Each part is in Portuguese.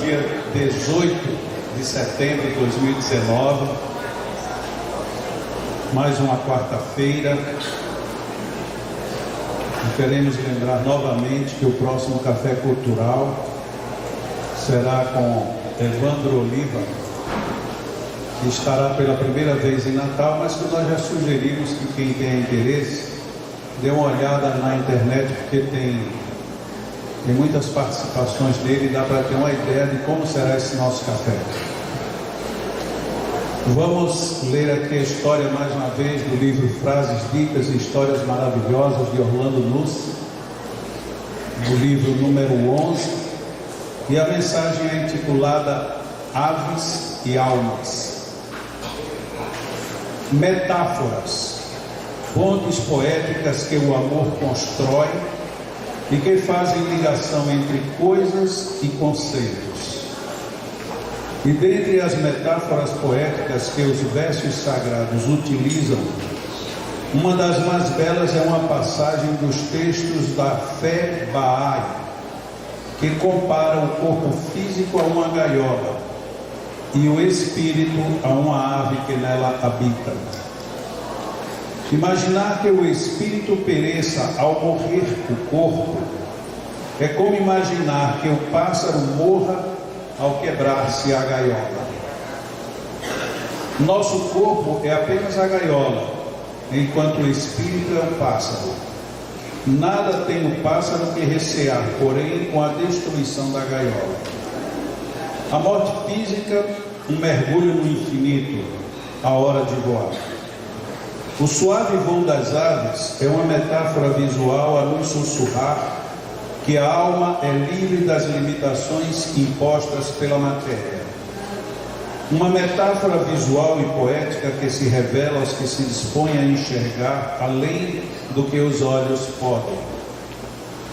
dia 18 de setembro de 2019, mais uma quarta-feira. Queremos lembrar novamente que o próximo Café Cultural será com Evandro Oliva, que estará pela primeira vez em Natal, mas que nós já sugerimos que quem tenha interesse dê uma olhada na internet, porque tem muitas participações dele e dá para ter uma ideia de como será esse nosso café. Vamos ler aqui a história mais uma vez do livro Frases Ditas e Histórias Maravilhosas de Orlando Nuss, do livro número 11, e a mensagem é intitulada Aves e Almas. Metáforas, pontes poéticas que o amor constrói e que fazem ligação entre coisas e conceitos. E dentre as metáforas poéticas que os versos sagrados utilizam, uma das mais belas é uma passagem dos textos da Fé Bahá'í, que compara o corpo físico a uma gaiola e o espírito a uma ave que nela habita. Imaginar que o espírito pereça ao morrer o corpo é como imaginar que o pássaro morra ao quebrar-se a gaiola. Nosso corpo é apenas a gaiola, enquanto o espírito é o pássaro. Nada tem o pássaro que recear, porém, com a destruição da gaiola. A morte física, um mergulho no infinito, a hora de voar. O suave voo das aves é uma metáfora visual a nos sussurrar que a alma é livre das limitações impostas pela matéria. Uma metáfora visual e poética que se revela aos que se dispõem a enxergar além do que os olhos podem.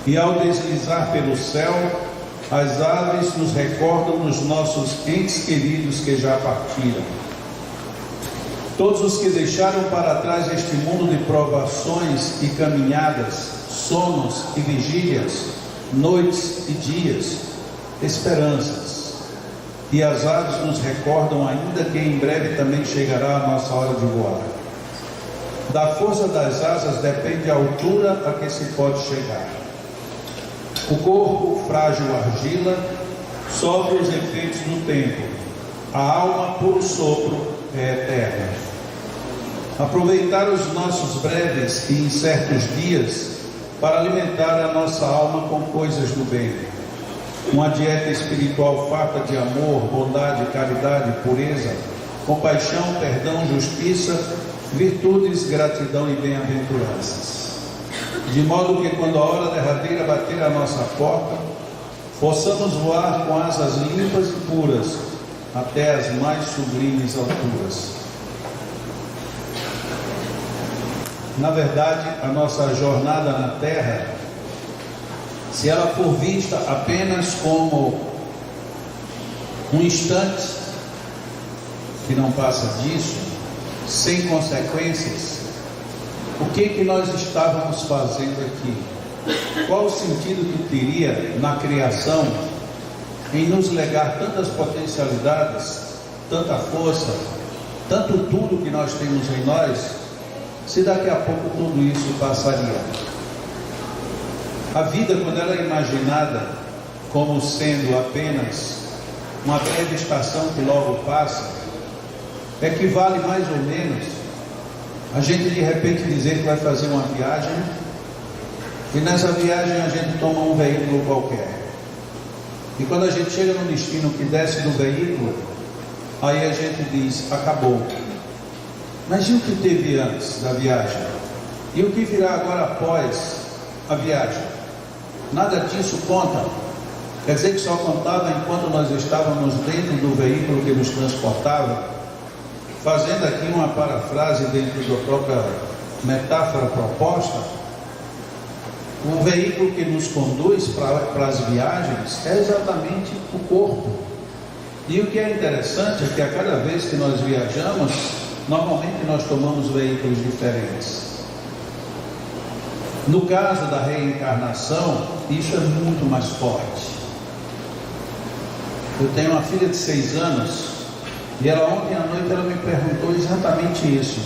E ao deslizar pelo céu, as aves nos recordam dos nossos entes queridos que já partiram. Todos os que deixaram para trás este mundo de provações e caminhadas, sonos e vigílias, noites e dias, esperanças. E as aves nos recordam ainda que em breve também chegará a nossa hora de voar. Da força das asas depende a altura a que se pode chegar. O corpo, frágil argila, sofre os efeitos do tempo. A alma, puro sopro, é eterna. Aproveitar os nossos breves e incertos dias para alimentar a nossa alma com coisas do bem. Uma dieta espiritual farta de amor, bondade, caridade, pureza, compaixão, perdão, justiça, virtudes, gratidão e bem-aventuranças. De modo que quando a hora derradeira bater à nossa porta, possamos voar com asas limpas e puras até as mais sublimes alturas. Na verdade, a nossa jornada na Terra, se ela for vista apenas como um instante que não passa disso, sem consequências, o que nós estávamos fazendo aqui? Qual o sentido que teria na criação em nos legar tantas potencialidades, tanta força, tanto tudo que nós temos em nós, se daqui a pouco tudo isso passaria? A vida, quando ela é imaginada como sendo apenas uma breve estação que logo passa, equivale mais ou menos a gente de repente dizer que vai fazer uma viagem e nessa viagem a gente toma um veículo qualquer. E quando a gente chega no destino que desce do veículo, aí a gente diz, acabou. Mas e o que teve antes da viagem? E o que virá agora após a viagem? Nada disso conta. Quer dizer que só contava enquanto nós estávamos dentro do veículo que nos transportava? Fazendo aqui uma parafrase dentro da própria metáfora proposta, o veículo que nos conduz para as viagens é exatamente o corpo. E o que é interessante é que a cada vez que nós viajamos, normalmente nós tomamos veículos diferentes. No caso da reencarnação, isso é muito mais forte. Eu tenho uma filha de 6 anos e ela ontem à noite ela me perguntou exatamente isso.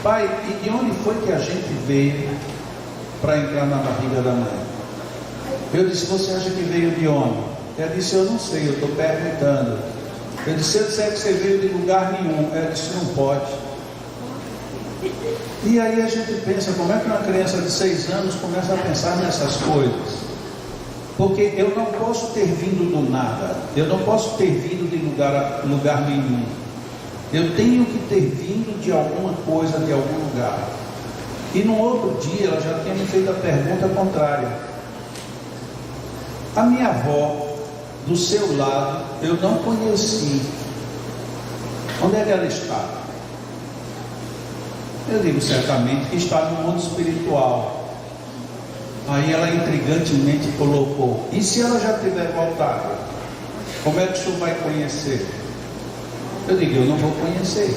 Pai, e de onde foi que a gente veio para entrar na barriga da mãe? Eu disse, você acha que veio de onde? Ela disse, eu não sei, eu estou perguntando. Eu disse, se eu disser que você veio de lugar nenhum, ela disse, não pode. E aí a gente pensa, como é que uma criança de 6 anos começa a pensar nessas coisas? Porque eu não posso ter vindo do nada, eu não posso ter vindo de lugar nenhum. Eu tenho que ter vindo de alguma coisa, de algum lugar. E no outro dia ela já tinha me feito a pergunta contrária. A minha avó, do seu lado, eu não conheci. Onde é que ela está? Eu digo certamente que está no mundo espiritual. Aí ela intrigantemente colocou, e se ela já tiver voltado, como é que o senhor vai conhecer? Eu digo, eu não vou conhecer.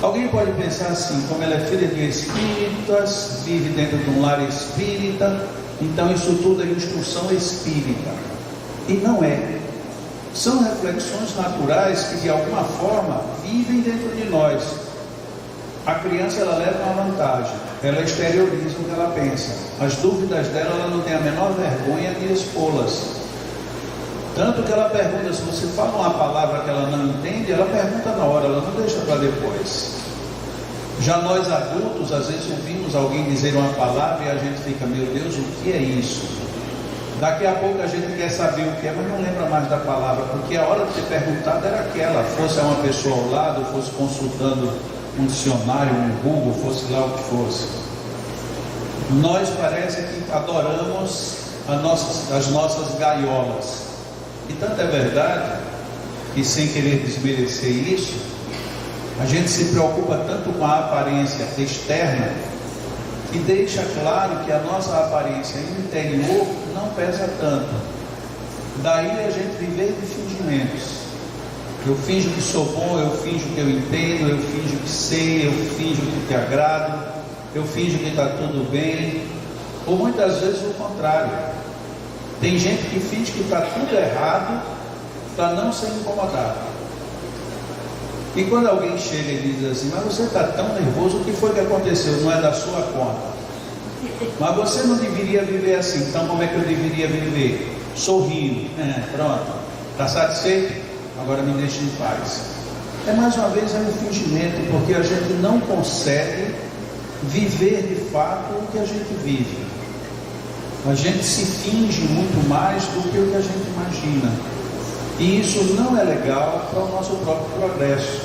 Alguém pode pensar assim, como ela é filha de espíritas, vive dentro de um lar espírita, então isso tudo é instrução espírita. E não é. São reflexões naturais que de alguma forma vivem dentro de nós. A criança ela leva uma vantagem, ela exterioriza o que ela pensa. As dúvidas dela, ela não tem a menor vergonha de expô-las. Tanto que ela pergunta, se você fala uma palavra que ela não entende, ela pergunta na hora, ela não deixa para depois. Já nós adultos, às vezes ouvimos alguém dizer uma palavra e a gente fica, meu Deus, o que é isso? Daqui a pouco a gente quer saber o que é, mas não lembra mais da palavra, porque a hora de ter perguntado era aquela, fosse uma pessoa ao lado, fosse consultando um dicionário, um Google, fosse lá o que fosse. Nós parece que adoramos as nossas gaiolas. E tanto é verdade que, sem querer desmerecer isso, a gente se preocupa tanto com a aparência externa que deixa claro que a nossa aparência interior não pesa tanto. Daí a gente viver de fingimentos. Eu finjo que sou bom, eu finjo que eu entendo, eu finjo que sei, eu finjo que te agrado, eu finjo que está tudo bem, ou muitas vezes o contrário. Tem gente que finge que está tudo errado para não ser incomodado. E quando alguém chega e diz assim, mas você está tão nervoso, o que foi que aconteceu? Não é da sua conta. Mas você não deveria viver assim, então como é que eu deveria viver? Sorrindo. Pronto, está satisfeito? Agora me deixe em paz. É mais uma vez um fingimento, porque a gente não consegue viver de fato o que a gente vive. A gente se finge muito mais do que o que a gente imagina. E isso não é legal para o nosso próprio progresso.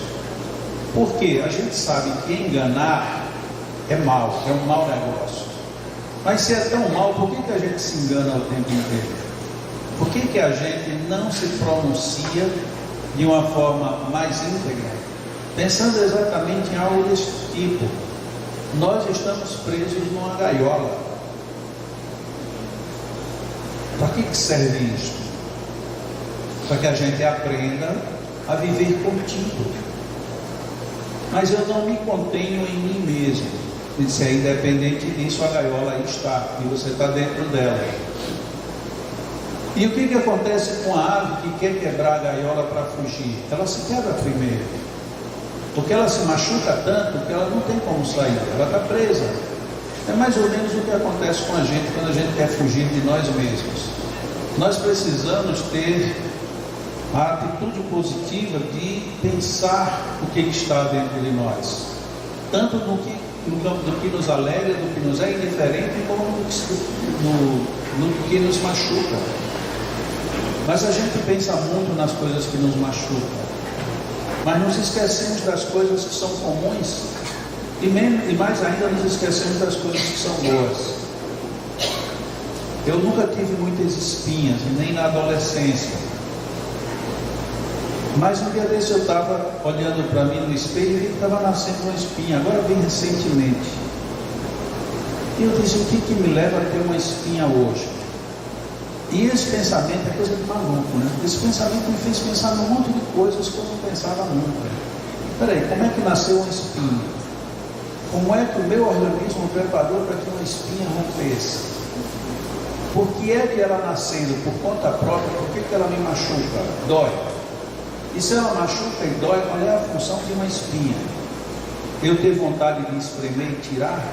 Porque a gente sabe que enganar é mal, é um mau negócio. Mas se é tão mal, por que a gente se engana o tempo inteiro? Por que a gente não se pronuncia de uma forma mais íntegra, pensando exatamente em algo desse tipo? Nós estamos presos numa gaiola. Para que serve isso? Para que a gente aprenda a viver contigo. Mas eu não me contenho em mim mesmo. Isso é independente disso, a gaiola aí está, e você está dentro dela. E o que acontece com a ave que quer quebrar a gaiola para fugir? Ela se quebra primeiro, porque ela se machuca tanto que ela não tem como sair, ela está presa. É mais ou menos o que acontece com a gente quando a gente quer fugir de nós mesmos. Nós precisamos ter a atitude positiva de pensar o que está dentro de nós, tanto do que nos alegra, do que nos é indiferente, como no que nos machuca. Mas a gente pensa muito nas coisas que nos machucam, mas nos esquecemos das coisas que são comuns, e mais ainda nos esquecemos das coisas que são boas. Eu nunca tive muitas espinhas, nem na adolescência, mas um dia desse eu estava olhando para mim no espelho e vi que estava nascendo uma espinha, agora bem recentemente. E eu disse, o que me leva a ter uma espinha hoje? E esse pensamento é coisa de maluco, né? Esse pensamento me fez pensar num monte de coisas que eu não pensava nunca. Peraí, como é que nasceu uma espinha? Como é que o meu organismo preparou para que uma espinha rompesse? Porque é de ela nascendo por conta própria, por que ela me machuca? Dói. E se ela machuca e dói, qual é a função de uma espinha? Eu ter vontade de espremer e tirar?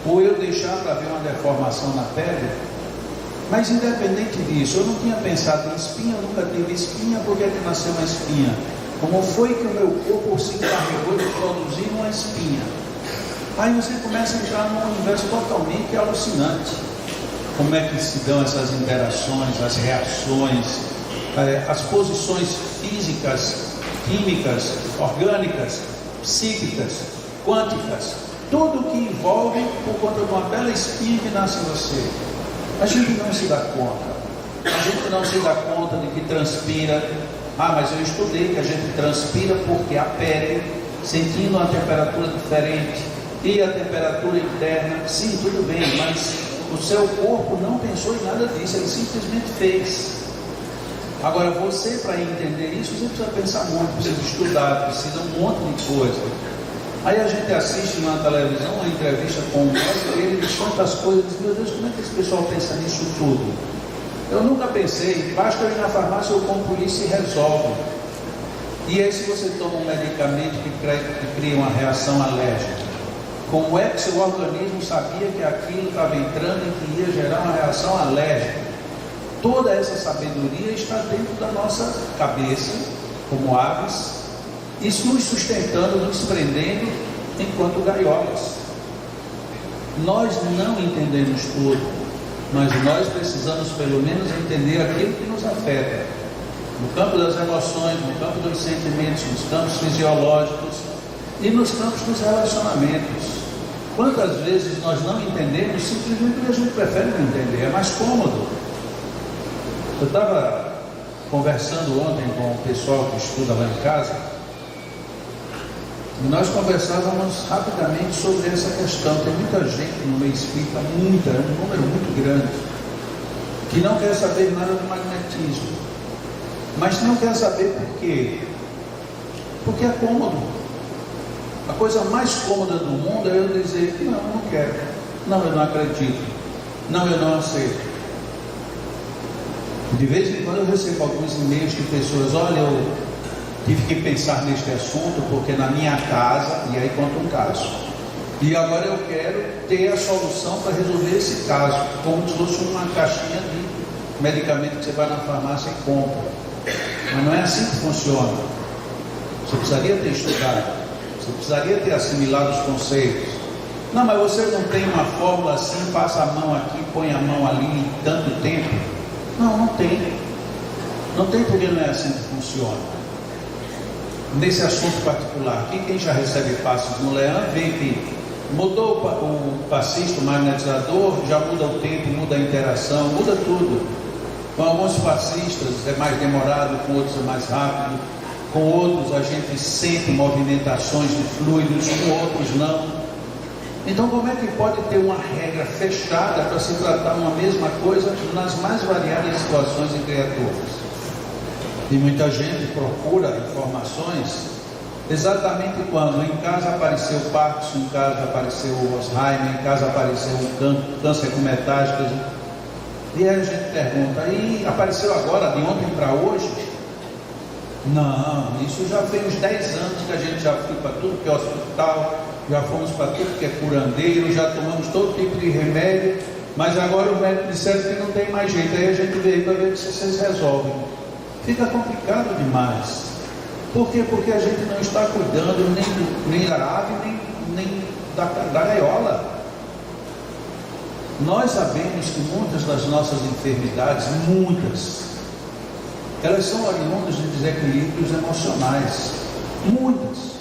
Ou eu deixar para ver uma deformação na pele? Mas independente disso, eu não tinha pensado em espinha, eu nunca tive espinha, porque é que nasceu uma espinha? Como foi que o meu corpo se encarregou de produzir uma espinha? Aí você começa a entrar num universo totalmente alucinante. Como é que se dão essas interações, as reações, as posições físicas, químicas, orgânicas, psíquicas, quânticas, tudo que envolve por conta de uma bela espinha que nasce em você. A gente não se dá conta. A gente não se dá conta de que transpira. Mas eu estudei que a gente transpira porque a pele, sentindo uma temperatura diferente, e a temperatura interna, sim, tudo bem, mas o seu corpo não pensou em nada disso, ele simplesmente fez. Agora, você, para entender isso, você precisa pensar muito, precisa estudar, precisa um monte de coisa. Aí a gente assiste na televisão uma entrevista com um médico, e ele diz tantas coisas, diz, meu Deus, como é que esse pessoal pensa nisso tudo? Eu nunca pensei, basta eu ir na farmácia, eu compro isso e resolve. E aí se você toma um medicamento que cria uma reação alérgica, como é que seu organismo sabia que aquilo estava entrando e que ia gerar uma reação alérgica? Toda essa sabedoria está dentro da nossa cabeça, como aves, isso nos sustentando, nos prendendo enquanto gaiolas. Nós não entendemos tudo, mas nós precisamos pelo menos entender aquilo que nos afeta. No campo das emoções, no campo dos sentimentos, nos campos fisiológicos e nos campos dos relacionamentos. Quantas vezes nós não entendemos simplesmente porque a gente prefere não entender, é mais cômodo. Eu estava conversando ontem com o pessoal que estuda lá em casa, e nós conversávamos rapidamente sobre essa questão. Tem muita gente no meio espírita, um número muito grande, que não quer saber nada do magnetismo, mas não quer saber por quê? Porque é cômodo. A coisa mais cômoda do mundo é eu dizer, não, eu não quero, não, eu não acredito, não, eu não aceito. De vez em quando eu recebo alguns e-mails de pessoas, olha, eu tive que pensar neste assunto porque na minha casa, e aí conta um caso, e agora eu quero ter a solução para resolver esse caso, como se fosse uma caixinha de medicamento que você vai na farmácia e compra. Mas não é assim que funciona. Você precisaria ter estudado, você precisaria ter assimilado os conceitos. Não, mas você não tem uma fórmula assim, passa a mão aqui, põe a mão ali em tanto tempo. Não tem. Não tem, porque não é assim que funciona. Nesse assunto particular aqui, quem já recebe passes no Leão, vê que mudou o passista, o magnetizador, já muda o tempo, muda a interação, muda tudo. Com alguns passistas é mais demorado, com outros é mais rápido, com outros a gente sente movimentações de fluidos, com outros não. Então, como é que pode ter uma regra fechada para se tratar uma mesma coisa nas mais variadas situações e criaturas? E muita gente procura informações exatamente quando em casa apareceu Parkinson, em casa apareceu Alzheimer, em casa apareceu câncer com metástase. E aí a gente pergunta, e apareceu agora, de ontem para hoje? Não, isso já fez uns 10 anos que a gente já foi para tudo que é hospital, já fomos para tudo que é curandeiro, já tomamos todo tipo de remédio, mas agora o médico disseram que não tem mais jeito, aí a gente veio para ver se vocês resolvem. Fica complicado demais. Por quê? Porque a gente não está cuidando nem da ave, nem da gaiola. Nós sabemos que muitas das nossas enfermidades, elas são oriundas de desequilíbrios emocionais. Muitas.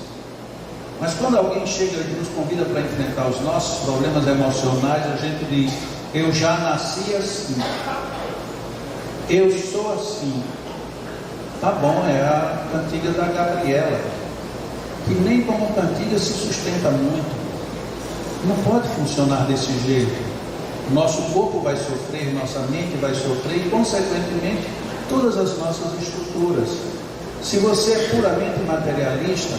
Mas quando alguém chega e nos convida para enfrentar os nossos problemas emocionais, a gente diz, eu já nasci assim, eu sou assim. Tá bom, é a cantiga da Gabriela, que nem como cantiga se sustenta muito. Não pode funcionar desse jeito. Nosso corpo vai sofrer, nossa mente vai sofrer e, consequentemente, todas as nossas estruturas. Se você é puramente materialista,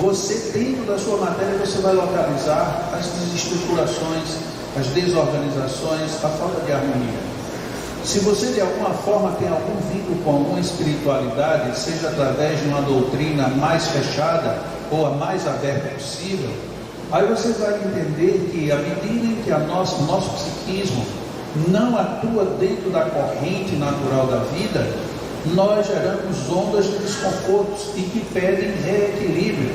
você, dentro da sua matéria, você vai localizar as desestruturações, as desorganizações, a falta de harmonia. Se você de alguma forma tem algum vínculo com alguma espiritualidade, seja através de uma doutrina mais fechada ou a mais aberta possível, aí você vai entender que à medida em que o nosso psiquismo não atua dentro da corrente natural da vida, nós geramos ondas de desconfortos e que pedem reequilíbrio,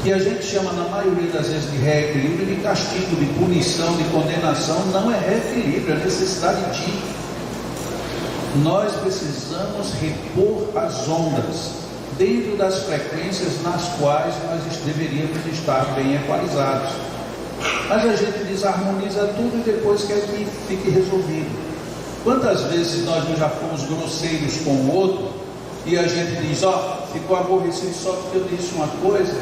que a gente chama na maioria das vezes de reequilíbrio, de castigo, de punição, de condenação. Não é reequilíbrio, é necessidade de. Nós precisamos repor as ondas dentro das frequências nas quais nós deveríamos estar bem equalizados. Mas a gente desarmoniza tudo e depois quer que fique resolvido. Quantas vezes nós já fomos grosseiros com o outro e a gente diz, ficou aborrecido só porque eu disse uma coisa,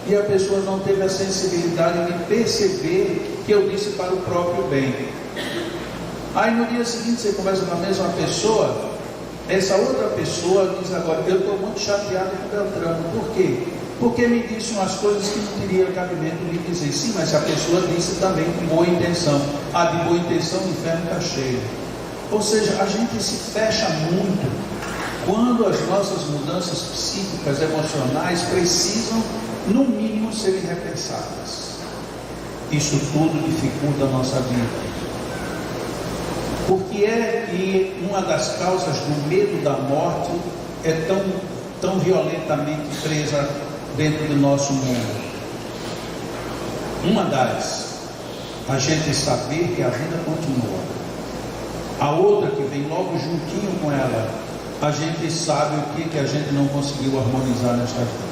e a pessoa não teve a sensibilidade de perceber que eu disse para o próprio bem. Aí no dia seguinte você conversa com a mesma pessoa, essa outra pessoa diz agora, eu estou muito chateado com o Beltrano. Por quê? Porque me disse umas coisas que não teria cabimento de dizer. Sim, mas a pessoa disse também com boa intenção. De boa intenção o inferno está cheio. Ou seja, a gente se fecha muito quando as nossas mudanças psíquicas, emocionais precisam, no mínimo, serem repensadas. Isso tudo dificulta a nossa vida. Porque é que uma das causas do medo da morte é tão violentamente presa dentro do nosso mundo? Uma das, a gente saber que a vida continua. A outra que vem logo juntinho com ela, a gente sabe o que a gente não conseguiu harmonizar nesta vida.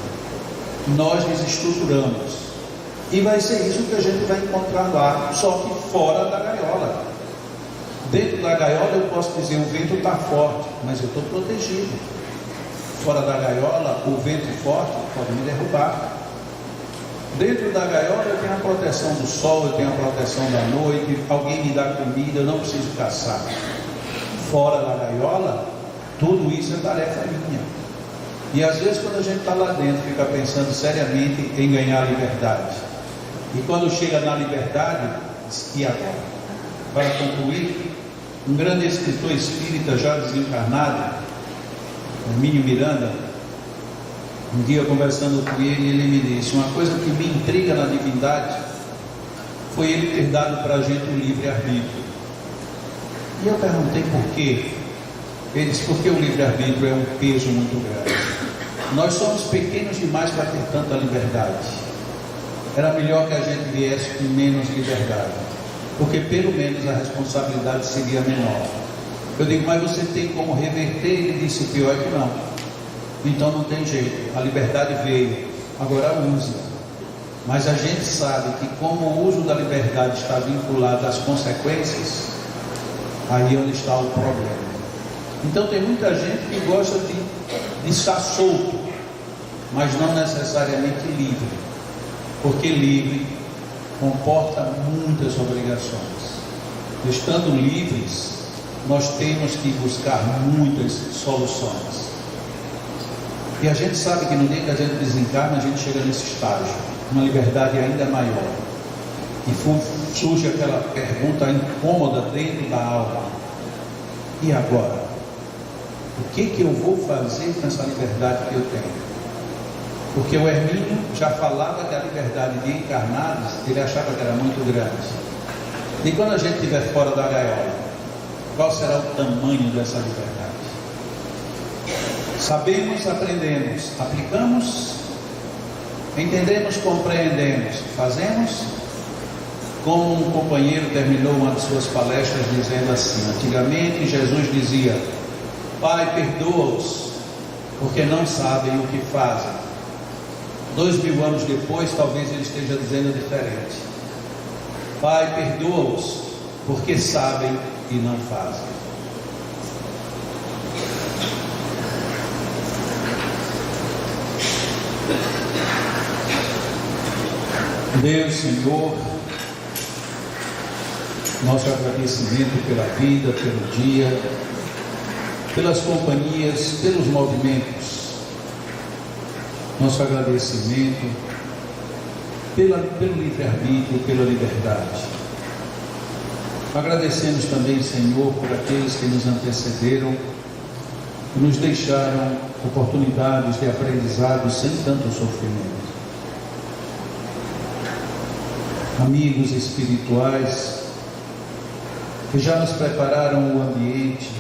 Nós desestruturamos. E vai ser isso que a gente vai encontrar lá, só que fora da gaiola. Dentro da gaiola eu posso dizer, o vento está forte, mas eu estou protegido. Fora da gaiola, o vento forte pode me derrubar. Dentro da gaiola eu tenho a proteção do sol, eu tenho a proteção da noite, alguém me dá comida, eu não preciso caçar. Fora da gaiola, tudo isso é tarefa minha. E às vezes quando a gente está lá dentro, fica pensando seriamente em ganhar a liberdade. E quando chega na liberdade, diz, e agora? Para concluir, um grande escritor espírita já desencarnado, Hermínio Miranda, um dia conversando com ele me disse, uma coisa que me intriga na divindade foi ele ter dado para a gente o livre-arbítrio. E eu perguntei por quê. Ele disse, porque o livre-arbítrio é um peso muito grande. Nós somos pequenos demais para ter tanta liberdade. Era melhor que a gente viesse com menos liberdade, porque pelo menos a responsabilidade seria menor. Eu digo, mas você tem como reverter? Ele disse, pior é que não. Então não tem jeito, a liberdade veio, agora usa. Mas a gente sabe que como o uso da liberdade está vinculado às consequências, aí é onde está o problema. Então tem muita gente que gosta de estar solto, mas não necessariamente livre, porque livre comporta muitas obrigações. Estando livres, nós temos que buscar muitas soluções. E a gente sabe que no dia que a gente desencarna, a gente chega nesse estágio, uma liberdade ainda maior. E surge aquela pergunta incômoda dentro da alma: e agora? O que eu vou fazer com essa liberdade que eu tenho? Porque o Hermínio já falava que a liberdade de encarnados, ele achava que era muito grande. E quando a gente estiver fora da gaiola, qual será o tamanho dessa liberdade? Sabemos, aprendemos, aplicamos, entendemos, compreendemos, fazemos. Como um companheiro terminou uma de suas palestras dizendo assim: antigamente Jesus dizia, Pai, perdoa-os, porque não sabem o que fazem. 2000 anos depois, talvez ele esteja dizendo diferente: Pai, perdoa-os, porque sabem e não fazem. Deus, Senhor, nosso agradecimento pela vida, pelo dia, pelas companhias, pelos movimentos, nosso agradecimento pelo livre-arbítrio, pela liberdade. Agradecemos também, Senhor, por aqueles que nos antecederam e nos deixaram oportunidades de aprendizado sem tanto sofrimento. Amigos espirituais que já nos prepararam o ambiente,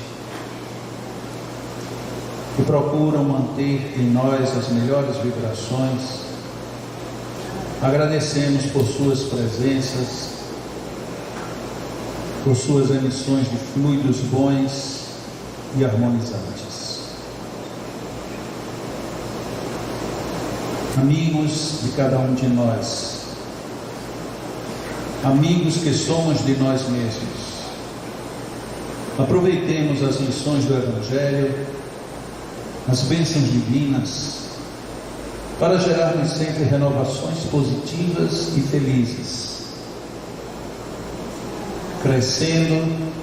que procuram manter em nós as melhores vibrações, agradecemos por suas presenças, por suas emissões de fluidos bons e harmonizantes. Amigos de cada um de nós, amigos que somos de nós mesmos, aproveitemos as lições do Evangelho, as bênçãos divinas, para gerarmos sempre renovações positivas e felizes, crescendo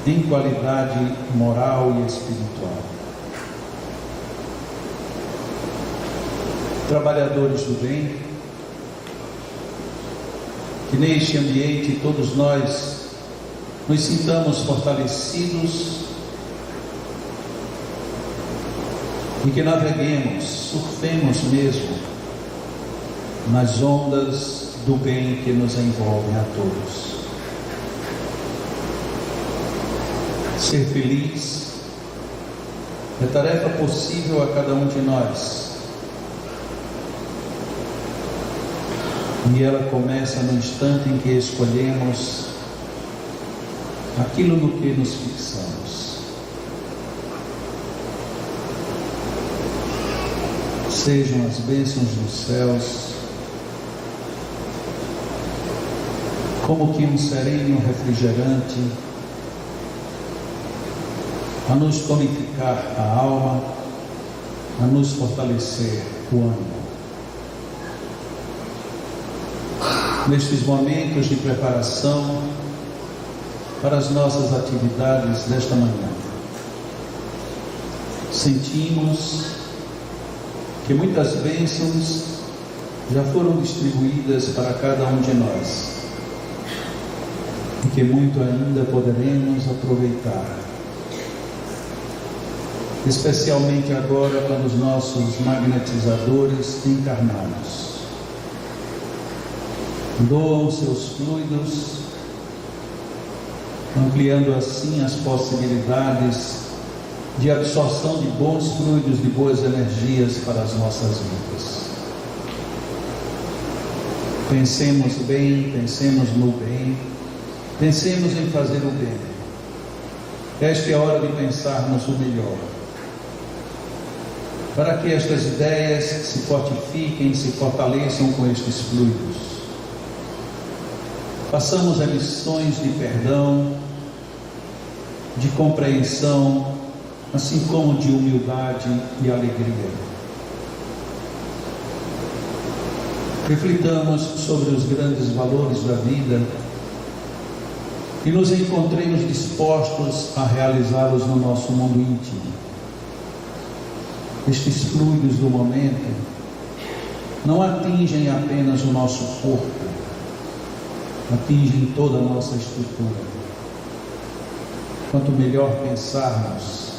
em qualidade moral e espiritual. Trabalhadores do bem, que neste ambiente todos nós nos sintamos fortalecidos e que naveguemos, surfemos mesmo nas ondas do bem que nos envolvem a todos. Ser feliz é tarefa possível a cada um de nós, e ela começa no instante em que escolhemos aquilo no que nos fixamos. Sejam as bênçãos dos céus como que um sereno refrigerante a nos tonificar a alma, a nos fortalecer o ânimo. Nestes momentos de preparação para as nossas atividades desta manhã, sentimos que muitas bênçãos já foram distribuídas para cada um de nós e que muito ainda poderemos aproveitar, especialmente agora quando os nossos magnetizadores encarnados doam seus fluidos, ampliando assim as possibilidades de absorção de bons fluidos, de boas energias para as nossas vidas. Pensemos bem, pensemos no bem, pensemos em fazer o bem. Esta é a hora de pensarmos o melhor, para que estas ideias se fortifiquem, se fortaleçam com estes fluidos. Façamos lições de perdão, de compreensão, assim como de humildade e alegria. Reflitamos sobre os grandes valores da vida e nos encontremos dispostos a realizá-los no nosso mundo íntimo. Estes fluidos do momento não atingem apenas o nosso corpo, atingem toda a nossa estrutura. Quanto melhor pensarmos,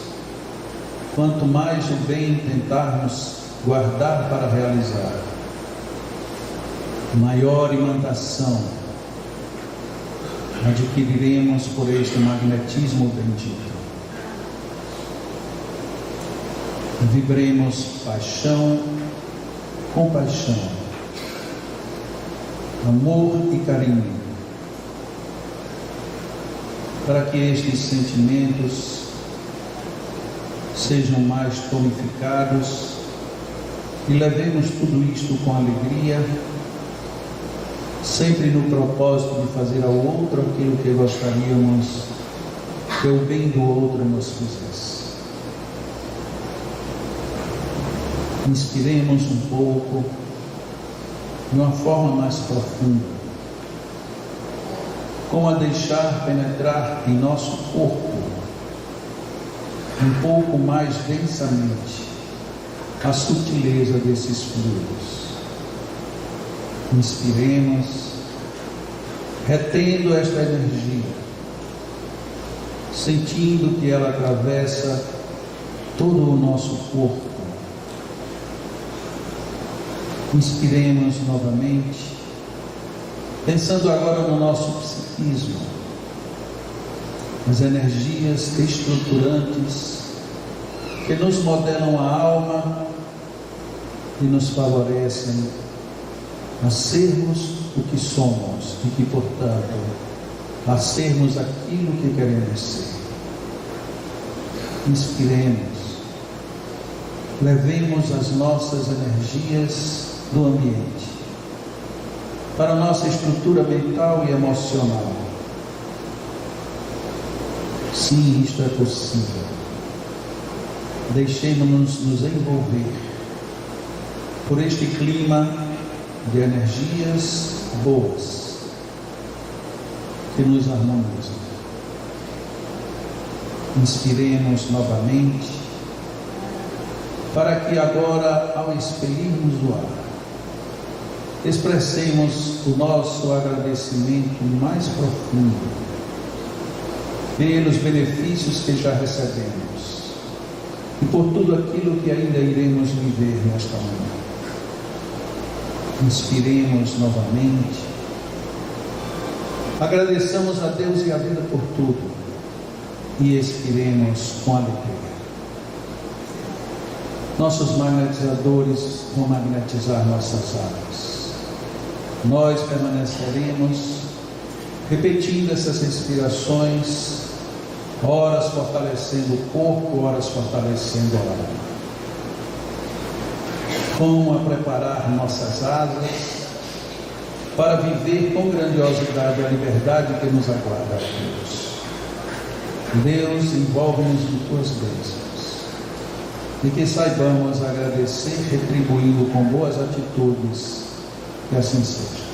quanto mais o bem tentarmos guardar para realizar, maior imantação adquiriremos por este magnetismo bendito. Vibremos paixão, compaixão, amor e carinho, para que estes sentimentos sejam mais tonificados e levemos tudo isto com alegria, sempre no propósito de fazer ao outro aquilo que gostaríamos que o bem do outro nos fizesse. Inspiremos um pouco de uma forma mais profunda, como a deixar penetrar em nosso corpo um pouco mais densamente a sutileza desses fluidos. Inspiremos retendo esta energia, sentindo que ela atravessa todo o nosso corpo. Inspiremos novamente, pensando agora no nosso psiquismo, as energias estruturantes que nos modelam a alma e nos favorecem a sermos o que somos e que, portanto, a sermos aquilo que queremos ser. Inspiremos, levemos as nossas energias do ambiente para a nossa estrutura mental e emocional. Sim, isto é possível. Deixemos-nos nos envolver por este clima de energias boas que nos harmonizam. Inspiremos novamente, para que agora, ao expelirmos o ar, expressemos o nosso agradecimento mais profundo pelos benefícios que já recebemos e por tudo aquilo que ainda iremos viver nesta manhã. Inspiremos novamente, agradeçamos a Deus e a vida por tudo e expiremos com alegria. Nossos magnetizadores vão magnetizar nossas almas. Nós permaneceremos repetindo essas respirações, horas fortalecendo o corpo, horas fortalecendo a alma. Vamos a preparar nossas asas para viver com grandiosidade a liberdade que nos aguarda, Deus. Deus, envolve-nos de tuas bênçãos e que saibamos agradecer, retribuindo com boas atitudes. Que assim seja.